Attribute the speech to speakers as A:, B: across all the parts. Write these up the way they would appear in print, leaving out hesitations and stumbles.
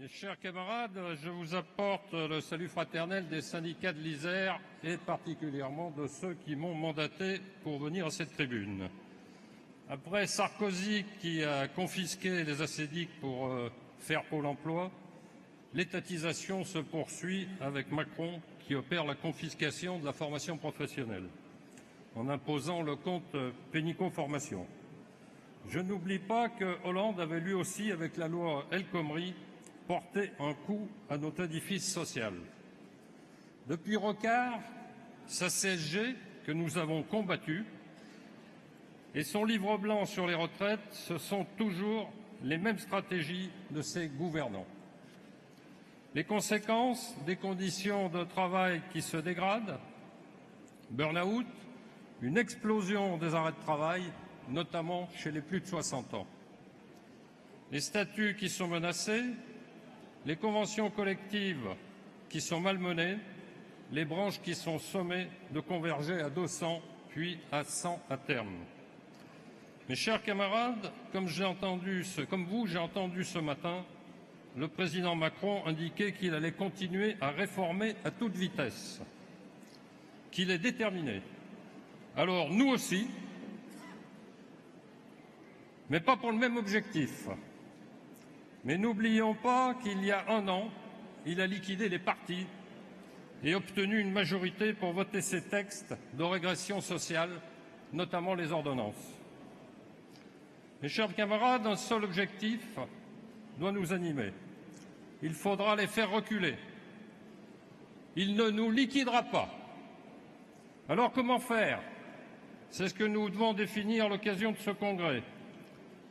A: Mes chers camarades, je vous apporte le salut fraternel des syndicats de l'Isère et particulièrement de ceux qui m'ont mandaté pour venir à cette tribune. Après Sarkozy qui a confisqué les assédiques pour faire Pôle emploi, l'étatisation se poursuit avec Macron qui opère la confiscation de la formation professionnelle en imposant le compte pénico-formation. Je n'oublie pas que Hollande avait lui aussi, avec la loi El Khomri, porté un coup à notre édifice social. Depuis Rocard, sa CSG que nous avons combattue et son livre blanc sur les retraites, ce sont toujours les mêmes stratégies de ses gouvernants. Les conséquences des conditions de travail qui se dégradent, burn-out, une explosion des arrêts de travail, notamment chez les plus de 60 ans. Les statuts qui sont menacés, les conventions collectives qui sont malmenées, les branches qui sont sommées de converger à 200 puis à 100 à terme. Mes chers camarades, comme vous, j'ai entendu ce matin le président Macron indiquer qu'il allait continuer à réformer à toute vitesse, qu'il est déterminé. Alors nous aussi, mais pas pour le même objectif. Mais n'oublions pas qu'il y a un an, il a liquidé les partis et obtenu une majorité pour voter ces textes de régression sociale, notamment les ordonnances. Mes chers camarades, un seul objectif doit nous animer. Il faudra les faire reculer. Il ne nous liquidera pas. Alors comment faire? C'est ce que nous devons définir à l'occasion de ce congrès.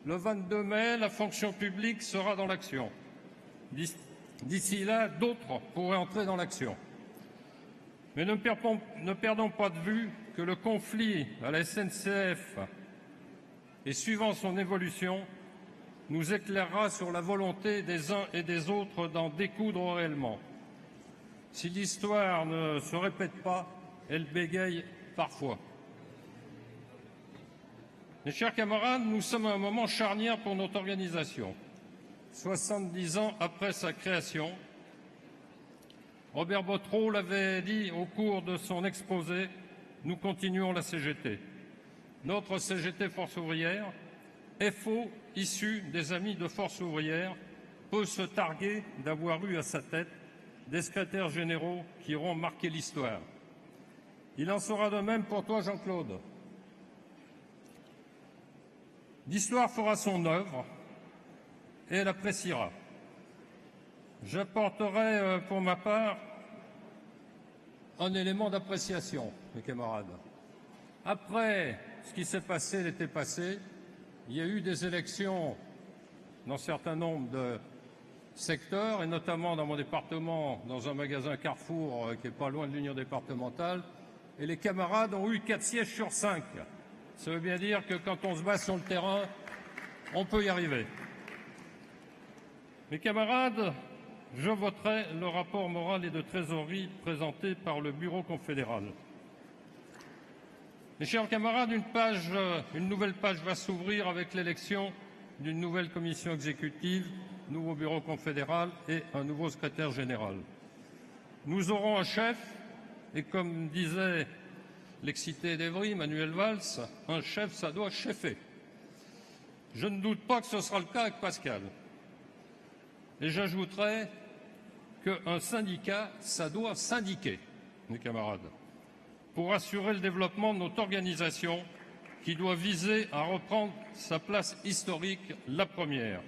A: Le 22 mai, la fonction publique sera dans l'action. D'ici là, d'autres pourraient entrer dans l'action. Mais ne perdons pas de vue que le conflit à la SNCF et suivant son évolution, nous éclairera sur la volonté des uns et des autres d'en découdre réellement. Si l'histoire ne se répète pas, elle bégaye parfois. Mes chers camarades, nous sommes à un moment charnière pour notre organisation. 70 ans après sa création, Robert Bottreau l'avait dit au cours de son exposé, nous continuons la CGT. Notre CGT Force ouvrière, FO issu des amis de Force ouvrière, peut se targuer d'avoir eu à sa tête des secrétaires généraux qui auront marqué l'histoire. Il en sera de même pour toi, Jean-Claude. L'histoire fera son œuvre et elle appréciera. J'apporterai pour ma part un élément d'appréciation, mes camarades. Après ce qui s'est passé l'été passé, il y a eu des élections dans un certain nombre de secteurs, et notamment dans mon département, dans un magasin Carrefour qui n'est pas loin de l'Union départementale, et les camarades ont eu 4 sièges sur 5. Ça veut bien dire que quand on se bat sur le terrain, on peut y arriver. Mes camarades, je voterai le rapport moral et de trésorerie présenté par le Bureau confédéral. Mes chers camarades, une nouvelle page va s'ouvrir avec l'élection d'une nouvelle commission exécutive, nouveau Bureau confédéral et un nouveau secrétaire général. Nous aurons un chef et comme disait l'excité d'Evry, Manuel Valls, un chef, ça doit cheffer. Je ne doute pas que ce sera le cas avec Pascal. Et j'ajouterai qu'un syndicat, ça doit syndiquer, mes camarades, pour assurer le développement de notre organisation qui doit viser à reprendre sa place historique, la première.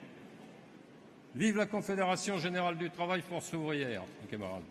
A: Vive la Confédération générale du travail, Force ouvrière, mes camarades.